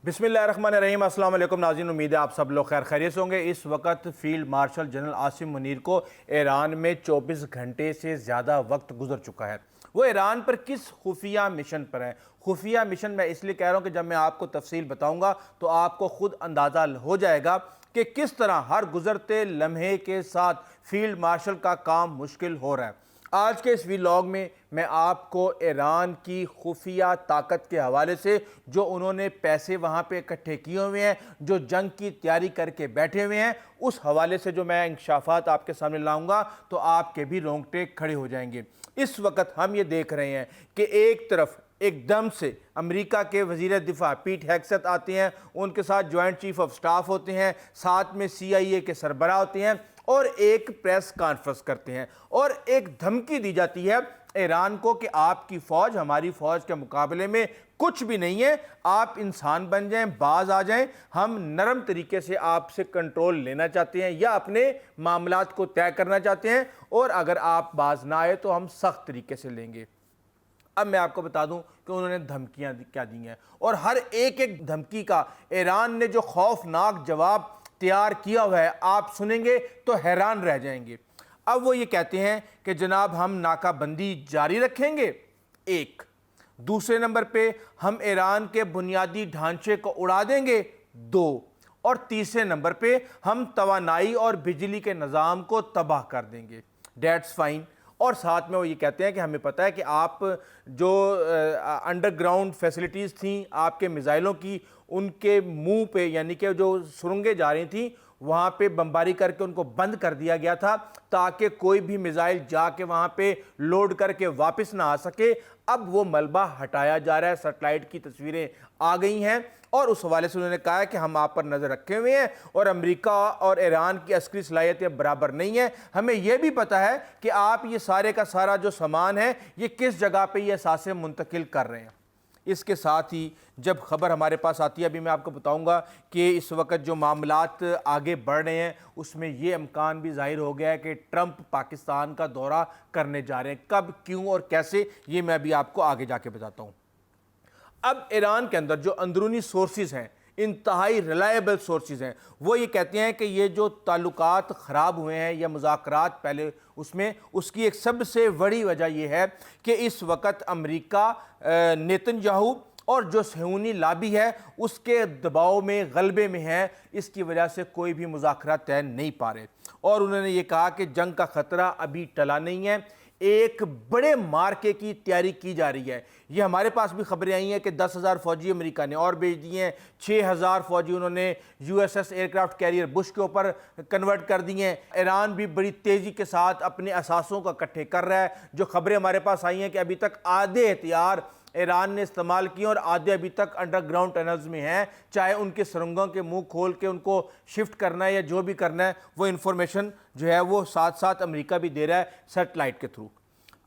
बिस्मिल्लाहिर्रहमानिर्रहीम। अस्सलाम वालेकुम नाज़रीन, उम्मीद है आप सब लोग खैर खैरियत से होंगे। इस वक्त field marshal general Asim Munir को ईरान में 24 घंटे से ज़्यादा वक्त गुजर चुका है। वो ईरान पर किस खुफिया मिशन पर हैं? खुफिया मिशन मैं इसलिए कह रहा हूँ कि जब मैं आपको तफसील बताऊँगा तो आपको ख़ुद अंदाज़ा हो जाएगा कि किस तरह हर गुज़रते लम्हे के साथ फील्ड मार्शल का काम मुश्किल हो रहा है। आज के इस व्लॉग में मैं आपको ईरान की खुफिया ताकत के हवाले से, जो उन्होंने पैसे वहाँ पे इकट्ठे किए हुए हैं, जो जंग की तैयारी करके बैठे हुए हैं, उस हवाले से जो मैं इंकशाफात आपके सामने लाऊंगा तो आपके भी रोंगटे खड़े हो जाएंगे। इस वक्त हम ये देख रहे हैं कि एक तरफ एकदम से अमेरिका के वज़ीर दिफा पीट हेगसेथ आते हैं, उनके साथ जॉइंट चीफ ऑफ स्टाफ होते हैं, साथ में CIA के सरबराह होते हैं और एक प्रेस कॉन्फ्रेंस करते हैं और एक धमकी दी जाती है ईरान को कि आपकी फ़ौज हमारी फ़ौज के मुकाबले में कुछ भी नहीं है, आप इंसान बन जाएं, बाज आ जाएं, हम नरम तरीके से आपसे कंट्रोल लेना चाहते हैं या अपने मामलात को तय करना चाहते हैं, और अगर आप बाज ना आए तो हम सख्त तरीके से लेंगे। अब मैं आपको बता दूं कि उन्होंने धमकियां क्या दी हैं, और हर एक धमकी का ईरान ने जो खौफनाक जवाब तैयार किया हुआ है, आप सुनेंगे तो हैरान रह जाएंगे। अब वो ये कहते हैं कि जनाब हम नाकाबंदी जारी रखेंगे, एक। दूसरे नंबर पे हम ईरान के बुनियादी ढांचे को उड़ा देंगे, दो। और तीसरे नंबर पे हम तवानाई और बिजली के निज़ाम को तबाह कर देंगे। Dates fine. और साथ में वो ये कहते हैं कि हमें पता है कि आप जो अंडरग्राउंड फैसिलिटीज़ थी आपके मिसाइलों की, उनके मुंह पे यानी कि जो सुरंगें जा रही थी वहाँ पे बमबारी करके उनको बंद कर दिया गया था ताकि कोई भी मिसाइल जाके वहाँ पे लोड करके वापस ना आ सके। अब वो मलबा हटाया जा रहा है, सैटेलाइट की तस्वीरें आ गई हैं, और उस हवाले से उन्होंने कहा है कि हम आप पर नज़र रखे हुए हैं और अमेरिका और ईरान की अस्करी सलाहियतें बराबर नहीं है। हमें यह भी पता है कि आप ये सारे का सारा जो सामान है ये किस जगह पे ये असासे मुंतकिल कर रहे हैं। इसके साथ ही जब ख़बर हमारे पास आती है, अभी मैं आपको बताऊंगा कि इस वक्त जो मामलात आगे बढ़ रहे हैं उसमें ये इम्कान भी ज़ाहिर हो गया है कि ट्रंप पाकिस्तान का दौरा करने जा रहे हैं। कब, क्यों और कैसे, ये मैं अभी आपको आगे जाके बताता हूँ। अब ईरान के अंदर जो अंदरूनी सोर्सेज हैं, इंतहाई रिलायबल सोर्सेज हैं, वो ये कहते हैं कि ये जो ताल्लुकात ख़राब हुए हैं या मुज़ाकरात पहले उसमें, उसकी एक सबसे बड़ी वजह यह है कि इस वक्त अमेरिका नेतन्याहू और जो सहूनी लाबी है उसके दबाव में, गलबे में है। इसकी वजह से कोई भी मुज़ाकरात तय नहीं पा रहे, और उन्होंने ये कहा कि जंग का ख़तरा अभी टला नहीं है, एक बड़े मार्के की तैयारी की जा रही है। ये हमारे पास भी खबरें आई हैं कि 10,000 फौजी अमेरिका ने और भेज दिए हैं, 6,000 फौजी उन्होंने USS एयरक्राफ्ट कैरियर बुश के ऊपर कन्वर्ट कर दिए हैं। ईरान भी बड़ी तेज़ी के साथ अपने असासों को इकट्ठे कर रहा है। जो खबरें हमारे पास आई हैं कि अभी तक आधे हथियार ईरान ने इस्तेमाल किए और आधे अभी तक अंडरग्राउंड टनल्स में हैं, चाहे उनके सुरंगों के मुंह खोल के उनको शिफ्ट करना है या जो भी करना है, वो इन्फॉर्मेशन जो है वो साथ साथ अमेरिका भी दे रहा है सैटेलाइट के थ्रू।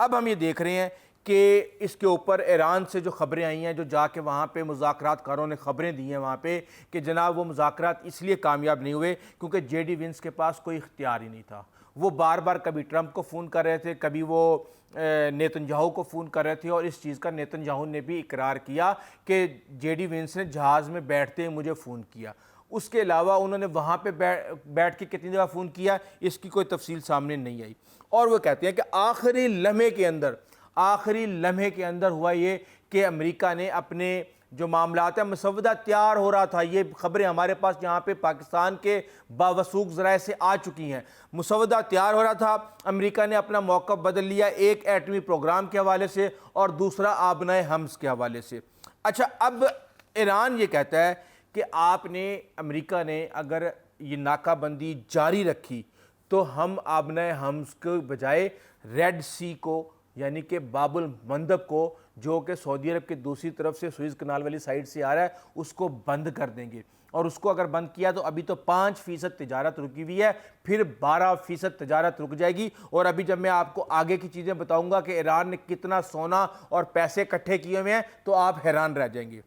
अब हम ये देख रहे हैं कि इसके ऊपर ईरान से जो खबरें आई हैं, जो जाके वहाँ पे मुज़ाकरातकारों ने खबरें दी हैं वहाँ पे कि जनाब वो मुज़ाकरात इसलिए कामयाब नहीं हुए क्योंकि JD Vance के पास कोई इख्तियार ही नहीं था। वो बार बार कभी ट्रंप को फ़ोन कर रहे थे, कभी वो नेतन्याहू को फ़ोन कर रहे थे, और इस चीज़ का नेतन्याहू ने भी इकरार किया कि JD Vance ने जहाज़ में बैठते ही मुझे फ़ोन किया। उसके अलावा उन्होंने वहाँ पे बैठ के कितनी दफ़ा फ़ोन किया इसकी कोई तफसील सामने नहीं आई। और वो कहते हैं कि आखिरी लम्हे के अंदर हुआ ये कि अमेरिका ने अपने जो मामलात है, मसवदा तैयार हो रहा था, ये खबरें हमारे पास यहाँ पे पाकिस्तान के बावसूख ज़राए से आ चुकी हैं। मसवदा तैयार हो रहा था, अमेरिका ने अपना मौक़िफ़ बदल लिया, एक एटमी प्रोग्राम के हवाले से और दूसरा आबनाए हम्स के हवाले से। अच्छा, अब ईरान ये कहता है कि अमेरिका ने अगर ये नाकाबंदी जारी रखी तो हम आबनाए हम्स के बजाय रेड सी को यानी कि बाबुल मंदब को, जो कि सऊदी अरब की दूसरी तरफ से सुएज़ कनाल वाली साइड से आ रहा है, उसको बंद कर देंगे। और उसको अगर बंद किया तो अभी तो 5% तिजारत रुकी हुई है, फिर 12% तिजारत रुक जाएगी। और अभी जब मैं आपको आगे की चीज़ें बताऊंगा कि ईरान ने कितना सोना और पैसे इकट्ठे किए हुए हैं तो आप हैरान रह जाएंगे।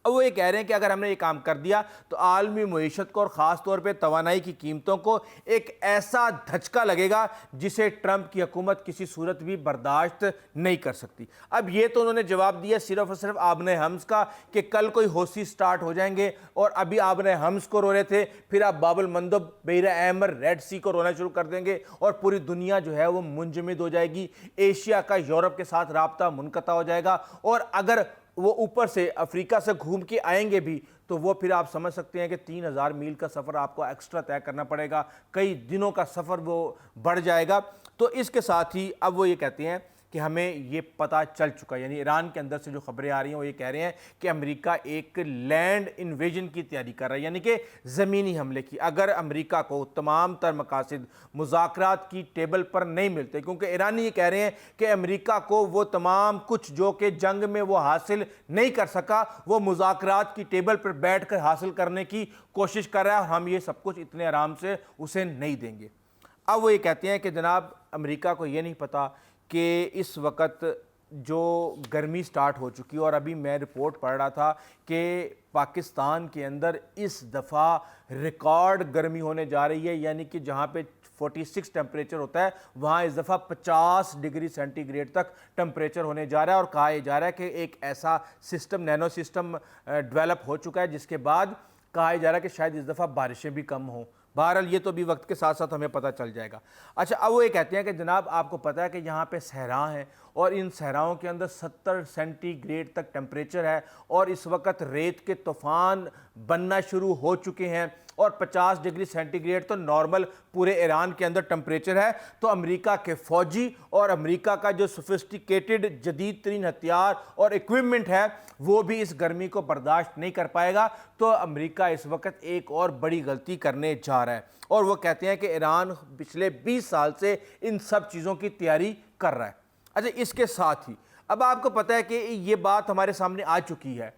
اب وہ یہ کہہ رہے ہیں کہ اگر ہم نے یہ کام کر دیا تو عالمی معیشت کو اور خاص طور پہ توانائی کی قیمتوں کو ایک ایسا دھچکا لگے گا جسے ٹرمپ کی حکومت کسی صورت بھی برداشت نہیں کر سکتی۔ اب یہ تو انہوں نے جواب دیا صرف اور صرف آبنۂ حمز کا کہ کل کوئی حوثی سٹارٹ ہو جائیں گے، اور ابھی آبنۂ حمز کو رو رہے تھے، پھر آپ باب المندب، بحیرہ احمر، ریڈ سی کو رونا شروع کر دیں گے اور پوری دنیا جو ہے وہ منجمد ہو جائے گی، ایشیا کا یورپ کے ساتھ رابطہ منقطع ہو جائے گا، اور اگر وہ اوپر سے افریقہ سے گھوم کے آئیں گے بھی تو وہ پھر آپ سمجھ سکتے ہیں کہ 3000 میل کا سفر آپ کو ایکسٹرا طے کرنا پڑے گا، کئی دنوں کا سفر وہ بڑھ جائے گا۔ تو اس کے ساتھ ہی اب وہ یہ کہتے ہیں کہ ہمیں یہ پتہ چل چکا، یعنی ایران کے اندر سے جو خبریں آ رہی ہیں وہ یہ کہہ رہے ہیں کہ امریکہ ایک لینڈ انویژن کی تیاری کر رہا ہے، یعنی کہ زمینی حملے کی۔ اگر امریکہ کو تمام تر مقاصد مذاکرات کی ٹیبل پر نہیں ملتے، کیونکہ ایرانی یہ کہہ رہے ہیں کہ امریکہ کو وہ تمام کچھ جو کہ جنگ میں وہ حاصل نہیں کر سکا وہ مذاکرات کی ٹیبل پر بیٹھ کر حاصل کرنے کی کوشش کر رہا ہے، اور ہم یہ سب کچھ اتنے آرام سے اسے نہیں دیں گے۔ اب وہ یہ کہتے ہیں کہ جناب امریکہ کو یہ نہیں پتہ کہ اس وقت جو گرمی سٹارٹ ہو چکی، اور ابھی میں رپورٹ پڑھ رہا تھا کہ پاکستان کے اندر اس دفعہ ریکارڈ گرمی ہونے جا رہی ہے، یعنی کہ جہاں پہ 46 ٹیمپریچر ہوتا ہے وہاں اس دفعہ 50 ڈگری سینٹی گریڈ تک ٹیمپریچر ہونے جا رہا ہے، اور کہا یہ جا رہا ہے کہ ایک ایسا سسٹم، نینو سسٹم ڈیولپ ہو چکا ہے جس کے بعد کہا جا رہا ہے کہ شاید اس دفعہ بارشیں بھی کم ہوں۔ بہرحال یہ تو بھی وقت کے ساتھ ساتھ ہمیں پتہ چل جائے گا۔ اچھا، اب وہ یہ کہتے ہیں کہ جناب آپ کو پتہ ہے کہ یہاں پہ صحرا ہیں، اور ان صحراؤں کے اندر 70 سینٹی گریڈ تک ٹیمپریچر ہے، اور اس وقت ریت کے طوفان بننا شروع ہو چکے ہیں، اور 50 ڈگری سینٹی گریڈ تو نارمل پورے ایران کے اندر ٹیمپریچر ہے۔ تو امریکہ کے فوجی اور امریکہ کا جو سوفسٹیکیٹڈ جدید ترین ہتھیار اور ایکوپمنٹ ہے وہ بھی اس گرمی کو برداشت نہیں کر پائے گا۔ تو امریکہ اس وقت ایک اور بڑی غلطی کرنے جا رہا ہے، اور وہ کہتے ہیں کہ ایران پچھلے 20 سال سے ان سب چیزوں کی تیاری کر رہا ہے۔ اچھا، اس کے ساتھ ہی اب آپ کو پتہ ہے کہ یہ بات ہمارے سامنے آ چکی ہے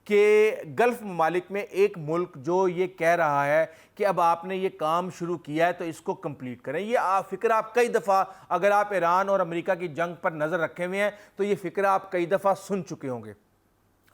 کہ گلف ممالک میں ایک ملک جو یہ کہہ رہا ہے کہ اب آپ نے یہ کام شروع کیا ہے تو اس کو کمپلیٹ کریں۔ یہ فکر آپ کئی دفعہ، اگر آپ ایران اور امریکہ کی جنگ پر نظر رکھے ہوئے ہیں تو یہ فکر آپ کئی دفعہ سن چکے ہوں گے۔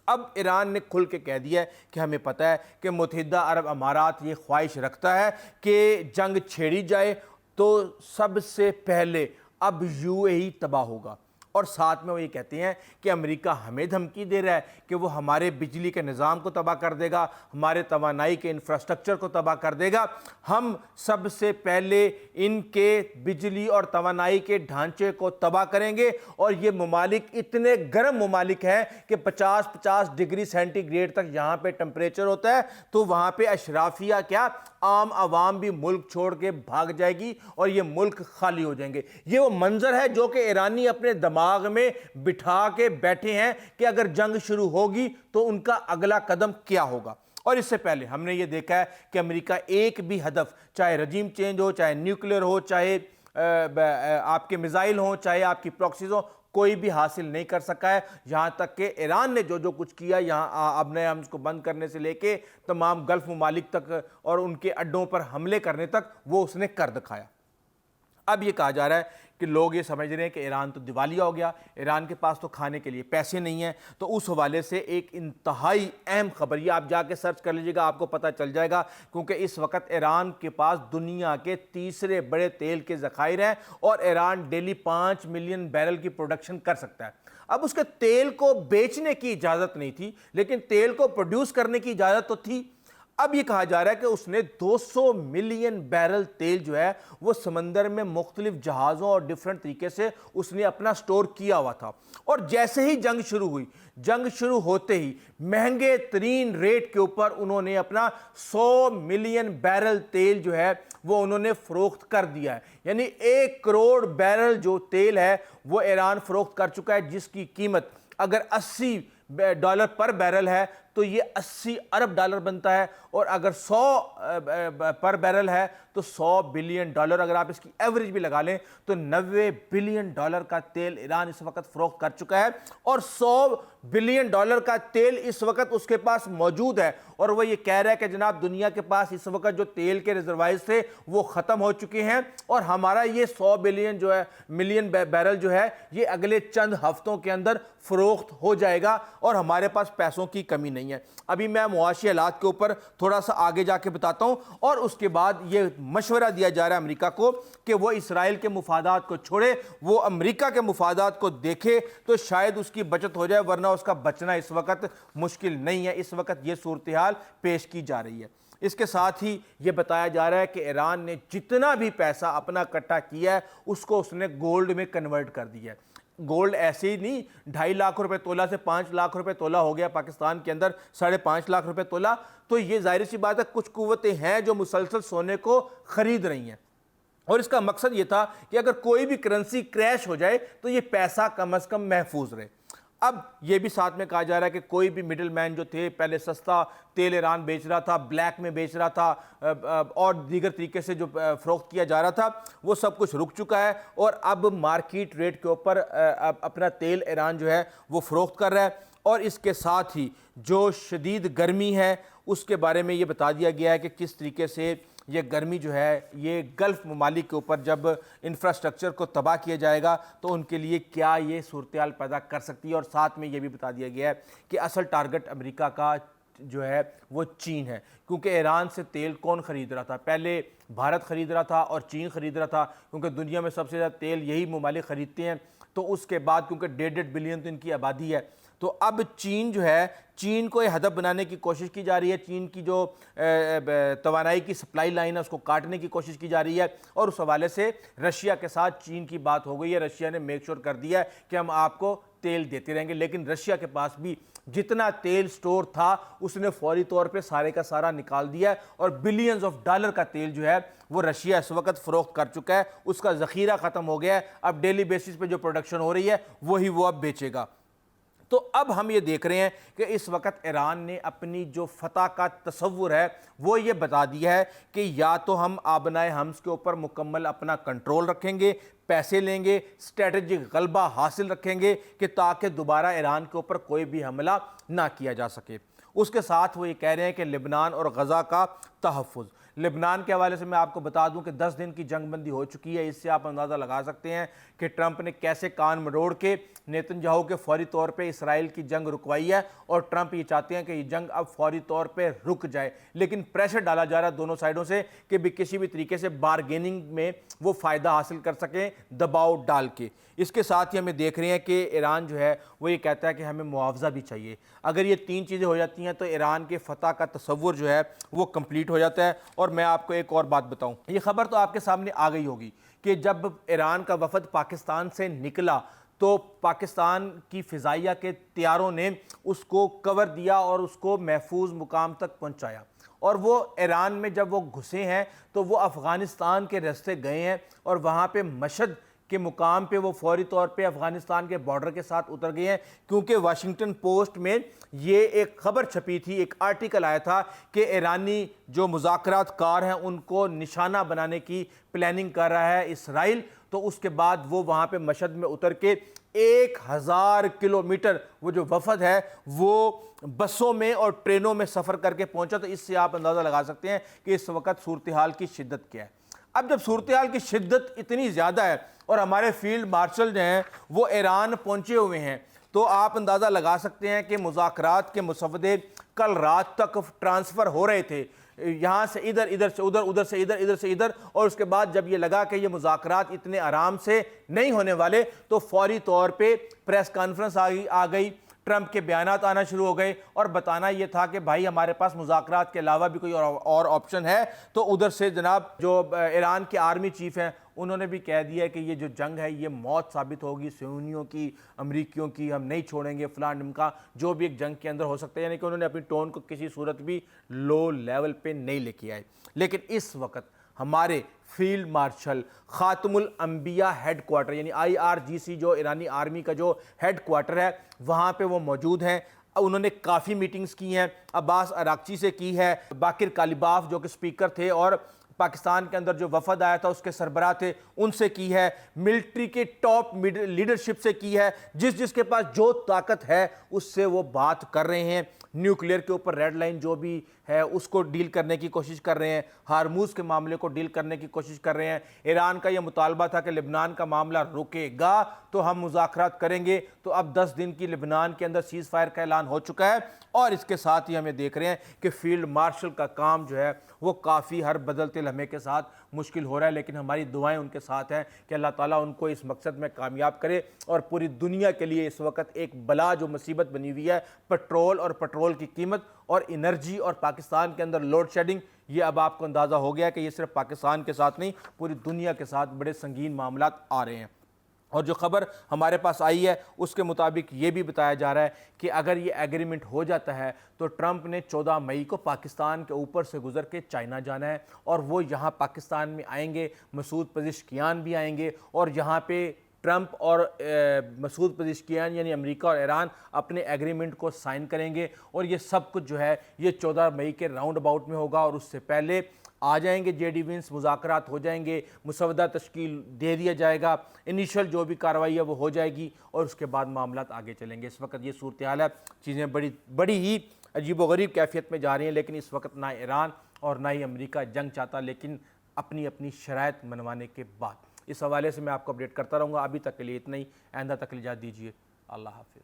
اب ایران نے کھل کے کہہ دیا ہے کہ ہمیں پتہ ہے کہ متحدہ عرب امارات یہ خواہش رکھتا ہے کہ جنگ چھیڑی جائے تو سب سے پہلے اب UAE تباہ ہوگا، اور ساتھ میں وہ یہ کہتے ہیں کہ امریکہ ہمیں دھمکی دے رہا ہے کہ وہ ہمارے بجلی کے نظام کو تباہ کر دے گا، ہمارے توانائی کے انفراسٹرکچر کو تباہ کر دے گا۔ ہم سب سے پہلے ان کے بجلی اور توانائی کے ڈھانچے کو تباہ کریں گے، اور یہ ممالک اتنے گرم ممالک ہیں کہ 50 ڈگری سینٹی گریڈ تک یہاں پہ ٹیمپریچر ہوتا ہے، تو وہاں پہ اشرافیہ کیا عام عوام بھی ملک چھوڑ کے بھاگ جائے گی اور یہ ملک خالی ہو جائیں گے۔ یہ وہ منظر ہے جو کہ ایرانی اپنے دماغ میں بٹھا کے بیٹھے ہیں کہ اگر جنگ شروع ہوگی تو ان کا اگلا قدم کیا ہوگا۔ اور اس سے پہلے ہم نے یہ دیکھا ہے کہ امریکہ ایک بھی ہدف، چاہے رجیم چینج ہو، چاہے نیوکلیر ہو، چاہے آپ کے میزائل ہوں، چاہے آپ کی پراکسیز ہوں، کوئی بھی حاصل نہیں کر سکا ہے، یہاں تک کہ ایران نے جو کچھ کیا، یہاں آبنۂ حمز کو بند کرنے سے لے کے تمام گلف ممالک تک اور ان کے اڈوں پر حملے کرنے تک وہ اس نے کر دکھایا۔ اب یہ کہا جا رہا ہے کہ لوگ یہ سمجھ رہے ہیں کہ ایران تو دیوالیہ ہو گیا، ایران کے پاس تو کھانے کے لیے پیسے نہیں ہیں۔ تو اس حوالے سے ایک انتہائی اہم خبر، یہ آپ جا کے سرچ کر لیجئے گا، آپ کو پتہ چل جائے گا، کیونکہ اس وقت ایران کے پاس دنیا کے تیسرے بڑے تیل کے ذخائر ہیں، اور ایران ڈیلی 5 ملین بیرل کی پروڈکشن کر سکتا ہے۔ اب اس کے تیل کو بیچنے کی اجازت نہیں تھی، لیکن تیل کو پروڈیوس کرنے کی اجازت تو تھی۔ اب یہ کہا جا رہا ہے کہ اس نے 200 ملین بیرل تیل جو ہے وہ سمندر میں مختلف جہازوں اور ڈیفرنٹ طریقے سے اس نے اپنا سٹور کیا ہوا تھا، اور جیسے ہی جنگ شروع ہوئی، جنگ شروع ہوتے ہی مہنگے ترین ریٹ کے اوپر انہوں نے اپنا 100 ملین بیرل تیل جو ہے وہ انہوں نے فروخت کر دیا ہے، یعنی 1 کروڑ بیرل جو تیل ہے وہ ایران فروخت کر چکا ہے، جس کی قیمت اگر $80 پر بیرل ہے تو یہ $80 ارب بنتا ہے، اور اگر 100 پر بیرل ہے تو $100 بلین، اگر آپ اس کی ایوریج بھی لگا لیں تو $90 بلین کا تیل ایران اس وقت فروخت کر چکا ہے، اور $100 بلین کا تیل اس وقت اس کے پاس موجود ہے، اور وہ یہ کہہ رہا ہے کہ جناب دنیا کے پاس اس وقت جو تیل کے ریزروائرز تھے وہ ختم ہو چکے ہیں، اور ہمارا یہ 100 ملین بیرل جو ہے یہ اگلے چند ہفتوں کے اندر فروخت ہو جائے گا، اور ہمارے پاس پیسوں کی کمی نہیں ہے۔ नहीं है। अभी मैं मुआशी हालात के ऊपर थोड़ा सा आगे जाके बताता हूँ, और उसके बाद ये मशवरा दिया जा रहा है अमेरिका को कि वो इसराइल के मुफादात को छोड़े, वो अमेरिका के मुफादात को देखे, तो शायद उसकी बचत हो जाए, वरना उसका बचना इस वक्त मुश्किल नहीं है। इस वक्त ये सूरत हाल पेश की जा रही है। इसके साथ ही ये बताया जा रहा है कि ईरान ने जितना भी पैसा अपना इकट्ठा किया है उसको उसने गोल्ड में कन्वर्ट कर दिया है। गोल्ड ऐसे ही नहीं 2.5 लाख रुपए तोला से 5 लाख रुपए तोला हो गया पाकिस्तान के अंदर, 5.5 लाख रुपए तोला। तो ये जाहिर सी बात है कुछ कुव्वतें हैं जो मुसलसल सोने को खरीद रही हैं, और इसका मकसद ये था कि अगर कोई भी करेंसी क्रैश हो जाए तो ये पैसा कम से कम महफूज रहे। अब ये भी साथ में कहा जा रहा है कि कोई भी मिडिल मैन जो थे, पहले सस्ता तेल ईरान बेच रहा था, ब्लैक में बेच रहा था, और दीगर तरीके से जो फ़रोख्त किया जा रहा था, वो सब कुछ रुक चुका है, और अब मार्केट रेट के ऊपर अपना तेल ईरान जो है वो फ़रोख्त कर रहा है। और इसके साथ ही जो शदीद गर्मी है उसके बारे में ये बता दिया गया है कि किस तरीके से ये गर्मी जो है ये गल्फ़ ममालिक के ऊपर जब इंफ्रास्ट्रक्चर को तबाह किया जाएगा तो उनके लिए क्या ये सूरत हाल पैदा कर सकती है। और साथ में ये भी बता दिया गया है कि असल टारगेट अमेरिका का जो है वो चीन है, क्योंकि ईरान से तेल कौन ख़रीद रहा था? पहले भारत ख़रीद रहा था और चीन ख़रीद रहा था, क्योंकि दुनिया में सबसे ज़्यादा तेल यही ममालिक ख़रीदते हैं। तो उसके बाद क्योंकि 1.5 बिलियन तो इनकी आबादी है, तो अब चीन जो है, चीन को ये हदफ बनाने की कोशिश की जा रही है। चीन की जो तवानाई की सप्लाई लाइन है उसको काटने की कोशिश की जा रही है, और उस हवाले से रशिया के साथ चीन की बात हो गई है। रशिया ने मेक श्योर कर दिया है कि हम आपको तेल देते रहेंगे, लेकिन रशिया के पास भी जितना तेल स्टोर था उसने फौरी तौर पे सारे का सारा निकाल दिया है, और बिलियंस ऑफ डॉलर का तेल जो है वो रशिया इस वक्त फ़रोख्त कर चुका है। उसका ज़ख़ीरा ख़त्म हो गया है, अब डेली बेसिस पे जो प्रोडक्शन हो रही है वही वो अब बेचेगा। तो अब हम ये देख रहे हैं कि इस वक्त ईरान ने अपनी जो फतह का तसव्वुर है वो ये बता दिया है कि या तो हम आबनाए हम्स के ऊपर मुकम्मल अपना कंट्रोल रखेंगे, पैसे लेंगे, स्ट्रेटजिक गलबा हासिल रखेंगे कि ताकि दोबारा ईरान के ऊपर कोई भी हमला ना किया जा सके। उसके साथ वो ये कह रहे हैं कि लेबनान और गज़ा का तहफ़्फ़ुज़। लेबनान के हवाले से मैं आपको बता दूं कि 10 दिन की जंग बंदी हो चुकी है। इससे आप अंदाज़ा लगा सकते हैं कि ट्रंप ने कैसे कान मरोड़ के नेतन्याहू के फौरी तौर पे इसराइल की जंग रुकवाई है, और ट्रंप ये चाहते हैं कि ये जंग अब फौरी तौर पे रुक जाए। लेकिन प्रेशर डाला जा रहा है दोनों साइडों से कि भी किसी भी तरीके से बारगेनिंग में वो फ़ायदा हासिल कर सकें दबाव डाल के। इसके साथ ही हमें देख रहे हैं कि ईरान जो है वो ये कहता है कि हमें मुआवजा भी चाहिए। अगर ये 3 चीज़ें हो जाती हैं तो ईरान के फतह का तसव्वुर जो है वो कंप्लीट हो जाता है। और मैं आपको एक और बात बताऊं, ये खबर तो आपके सामने आ गई होगी कि जब ईरान का वफद पाकिस्तान से निकला तो पाकिस्तान की फ़िज़ाइया के तैयारों ने उसको कवर दिया और उसको महफूज मुकाम तक पहुंचाया। और वो ईरान में जब वो घुसे हैं तो वो अफ़गानिस्तान के रास्ते गए हैं, और वहाँ पे मशहद के मुकाम पे वो फौरी तौर पे अफ़गानिस्तान के बॉर्डर के साथ उतर गए हैं, क्योंकि वाशिंगटन पोस्ट में ये एक खबर छपी थी, एक आर्टिकल आया था कि ईरानी जो मुज़ाकरात कार हैं उनको निशाना बनाने की प्लानिंग कर रहा है इसराइल। तो उसके बाद वो वहाँ पे मशहद में उतर के 1000 किलोमीटर वो जो वफद है वो बसों में और ट्रेनों में सफ़र करके पहुँचा। तो इससे आप अंदाज़ा लगा सकते हैं कि इस वक्त सूरत हाल की शिद्दत क्या है। अब जब सूरत हाल की शिद्दत इतनी ज़्यादा है और हमारे फील्ड मार्शल जो हैं वो ईरान पहुँचे हुए हैं, तो आप अंदाज़ा लगा सकते हैं कि मुज़ाकरात के मुसवदे कल रात तक ट्रांसफ़र हो रहे थे, यहाँ से इधर, इधर से उधर, उधर से इधर, इधर से इधर। और उसके बाद जब ये लगा कि ये मुज़ाकरात इतने आराम से नहीं होने वाले तो फौरी तौर पे प्रेस कॉन्फ्रेंस आ गई, ट्रंप के बयानात आना शुरू हो गए, और बताना ये था कि भाई हमारे पास मुज़ाकरात के अलावा भी कोई और ऑप्शन है। तो उधर से जनाब जो ईरान के आर्मी चीफ़ हैं उन्होंने भी कह दिया है कि ये जो जंग है ये मौत साबित होगी सुन्नियों की, अमरीकियों की, हम नहीं छोड़ेंगे, फलां ढिमका, जो भी एक जंग के अंदर हो सकता है। यानी कि उन्होंने अपनी टोन को किसी सूरत भी लो लेवल पे नहीं लेके आए। लेकिन इस वक्त हमारे फील्ड मार्शल खातमुल अंबिया हेड क्वार्टर यानी IRGC जो ईरानी आर्मी का जो हेड क्वार्टर है वहाँ पे वो मौजूद हैं। उन्होंने काफ़ी मीटिंग्स की हैं, अब्बास अराक्ची से की है, बाकिर कालिबाफ जो कि स्पीकर थे और पाकिस्तान के अंदर जो वफद आया था उसके सरबराह थे उनसे की है, मिलिट्री के टॉप लीडरशिप से की है, जिसके पास जो ताकत है उससे वो बात कर रहे हैं। न्यूक्लियर के ऊपर रेड लाइन जो भी है उसको डील करने की कोशिश कर रहे हैं, हार्मूज के मामले को डील करने की कोशिश कर रहे हैं। ईरान का यह मुतालबा था कि लेबनान का मामला रुकेगा तो हम मुज़ाकरात करेंगे, तो अब 10 दिन की लेबनान के अंदर सीज़ फायर का ऐलान हो चुका है। और इसके साथ ही हमें देख रहे हैं कि फील्ड मार्शल का काम जो है वो काफ़ी हर बदलते लम्हे के साथ मुश्किल हो रहा है, लेकिन हमारी दुआएं उनके साथ हैं कि अल्लाह ताला उनको इस मकसद में कामयाब करे। और पूरी दुनिया के लिए इस वक्त एक बला जो मुसीबत बनी हुई है, पेट्रोल और पेट्रोल की कीमत और एनर्जी और पाकिस्तान के अंदर लोड शेडिंग, ये अब आपको अंदाज़ा हो गया कि ये सिर्फ पाकिस्तान के साथ नहीं पूरी दुनिया के साथ बड़े संगीन मामला आ रहे हैं। और जो खबर हमारे पास आई है उसके मुताबिक ये भी बताया जा रहा है कि अगर ये एग्रीमेंट हो जाता है तो ट्रंप ने 14 मई को पाकिस्तान के ऊपर से गुजर के चाइना जाना है और वो यहाँ पाकिस्तान में आएंगे, मसूद पेज़ेश्कियान भी आएंगे और यहाँ पे ट्रंप और मसूद पेज़ेश्कियान यानी अमेरिका और ईरान अपने एग्रीमेंट को साइन करेंगे। और ये सब कुछ जो है ये 14 मई के राउंड अबाउट में होगा और उससे पहले आ जाएंगे जेडी विंस, मुज़ाकरात हो जाएंगे, मुसवदा तश्कील दे दिया जाएगा, इनिशियल जो भी कार्रवाई है वो हो जाएगी और उसके बाद मामलात आगे चलेंगे। इस वक्त ये सूरत हाल है, चीज़ें बड़ी ही अजीब व गरीब कैफियत में जा रही हैं, लेकिन इस वक्त ना ईरान और ना ही अमेरिका जंग चाहता, लेकिन अपनी अपनी शराइत मनवाने के बाद। इस हवाले से मैं आपको अपडेट करता रहूँगा। अभी तक के लिए इतना ही, आइंदा तक इजाज़त दीजिए। अल्लाह हाफिज़।